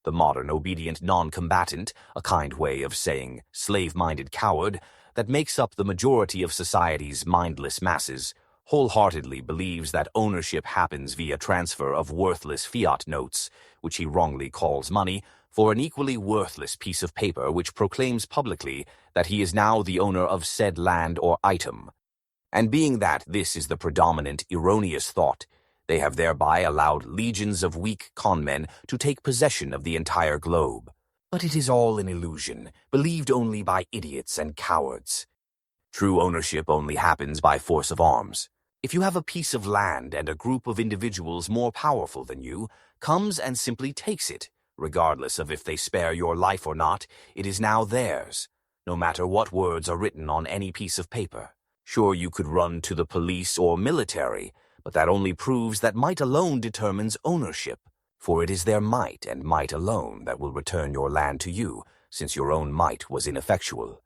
The modern obedient non-combatant, a kind way of saying slave-minded coward, that makes up the majority of society's mindless masses, wholeheartedly believes that ownership happens via transfer of worthless fiat notes, which he wrongly calls money, for an equally worthless piece of paper which proclaims publicly that he is now the owner of said land or item. And being that this is the predominant erroneous thought, they have thereby allowed legions of weak conmen to take possession of the entire globe. But it is all an illusion, believed only by idiots and cowards. True ownership only happens by force of arms. If you have a piece of land and a group of individuals more powerful than you comes and simply takes it, regardless of if they spare your life or not, it is now theirs, no matter what words are written on any piece of paper. Sure, you could run to the police or military, but that only proves that might alone determines ownership, for it is their might and might alone that will return your land to you, since your own might was ineffectual.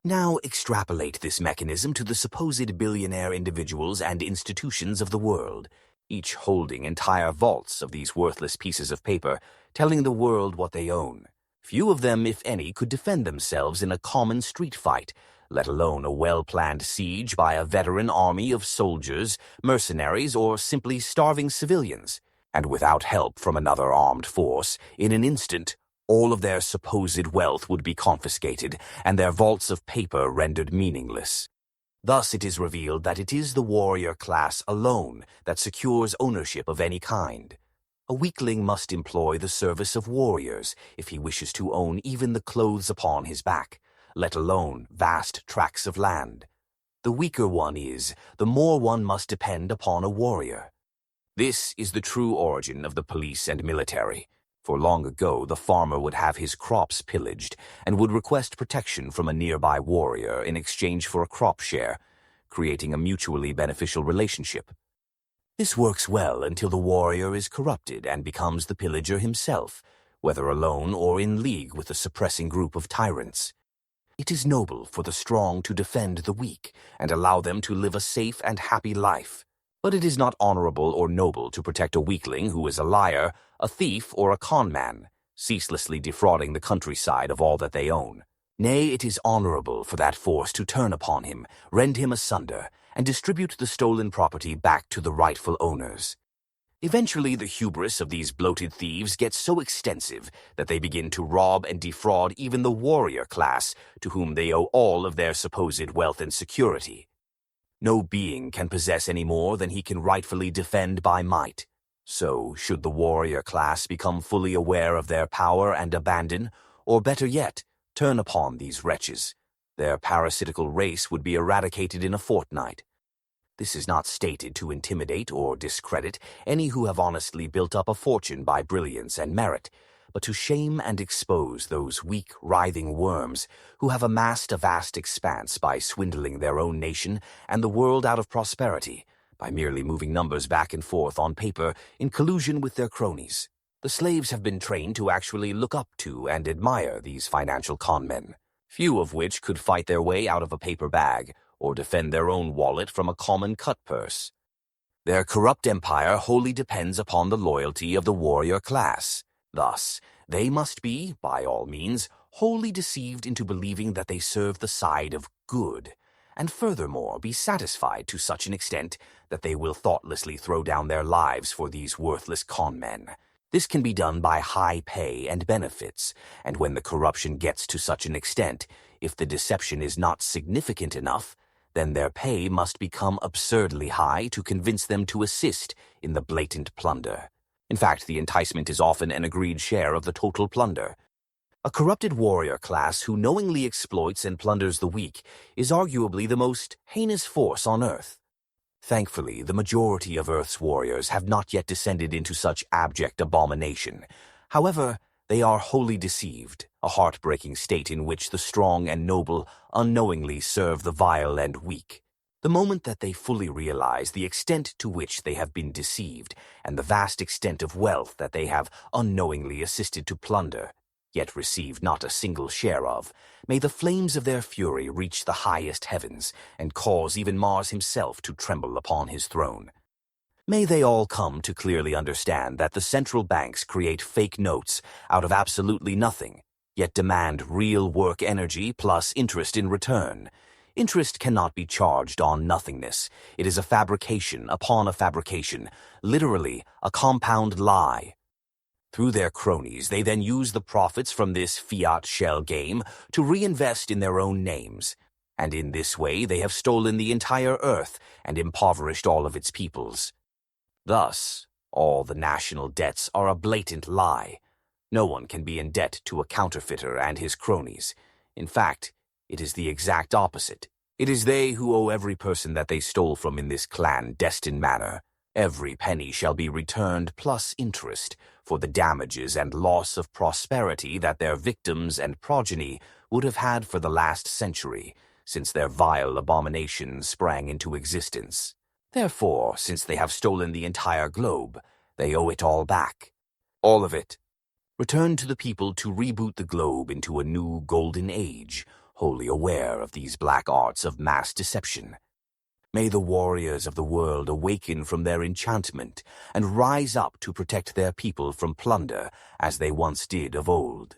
Now extrapolate this mechanism to the supposed billionaire individuals and institutions of the world, each holding entire vaults of these worthless pieces of paper, telling the world what they own. Few of them, if any, could defend themselves in a common street fight, let alone a well-planned siege by a veteran army of soldiers, mercenaries, or simply starving civilians. And without help from another armed force, in an instant, all of their supposed wealth would be confiscated, and their vaults of paper rendered meaningless. Thus it is revealed that it is the warrior class alone that secures ownership of any kind. A weakling must employ the service of warriors if he wishes to own even the clothes upon his back, let alone vast tracts of land. The weaker one is, the more one must depend upon a warrior. This is the true origin of the police and military. For long ago, the farmer would have his crops pillaged and would request protection from a nearby warrior in exchange for a crop share, creating a mutually beneficial relationship. This works well until the warrior is corrupted and becomes the pillager himself, whether alone or in league with a suppressing group of tyrants. It is noble for the strong to defend the weak and allow them to live a safe and happy life. But it is not honorable or noble to protect a weakling who is a liar, a thief, or a conman, ceaselessly defrauding the countryside of all that they own. Nay, it is honorable for that force to turn upon him, rend him asunder, and distribute the stolen property back to the rightful owners. Eventually, the hubris of these bloated thieves gets so extensive that they begin to rob and defraud even the warrior class, to whom they owe all of their supposed wealth and security. No being can possess any more than he can rightfully defend by might. So, should the warrior class become fully aware of their power and abandon, or better yet, turn upon these wretches, their parasitical race would be eradicated in a fortnight. This is not stated to intimidate or discredit any who have honestly built up a fortune by brilliance and merit, but to shame and expose those weak, writhing worms who have amassed a vast expanse by swindling their own nation and the world out of prosperity, by merely moving numbers back and forth on paper in collusion with their cronies. The slaves have been trained to actually look up to and admire these financial conmen, few of which could fight their way out of a paper bag or defend their own wallet from a common cut purse. Their corrupt empire wholly depends upon the loyalty of the warrior class. Thus, they must be, by all means, wholly deceived into believing that they serve the side of good, and furthermore be satisfied to such an extent that they will thoughtlessly throw down their lives for these worthless conmen. This can be done by high pay and benefits, and when the corruption gets to such an extent, if the deception is not significant enough, then their pay must become absurdly high to convince them to assist in the blatant plunder. In fact, the enticement is often an agreed share of the total plunder. A corrupted warrior class who knowingly exploits and plunders the weak is arguably the most heinous force on Earth. Thankfully, the majority of Earth's warriors have not yet descended into such abject abomination. However, they are wholly deceived, a heartbreaking state in which the strong and noble unknowingly serve the vile and weak. The moment that they fully realize the extent to which they have been deceived and the vast extent of wealth that they have unknowingly assisted to plunder, yet received not a single share of, may the flames of their fury reach the highest heavens and cause even Mars himself to tremble upon his throne. May they all come to clearly understand that the central banks create fake notes out of absolutely nothing, yet demand real work energy plus interest in return. Interest cannot be charged on nothingness. It is a fabrication upon a fabrication, literally a compound lie. Through their cronies, they then use the profits from this fiat shell game to reinvest in their own names. And in this way, they have stolen the entire earth and impoverished all of its peoples. Thus, all the national debts are a blatant lie. No one can be in debt to a counterfeiter and his cronies. In fact, it is the exact opposite. It is they who owe every person that they stole from in this clandestine manner. Every penny shall be returned plus interest for the damages and loss of prosperity that their victims and progeny would have had for the last century, since their vile abominations sprang into existence. Therefore, since they have stolen the entire globe, they owe it all back. All of it. Returned to the people to reboot the globe into a new golden age, wholly aware of these black arts of mass deception. May the warriors of the world awaken from their enchantment and rise up to protect their people from plunder as they once did of old.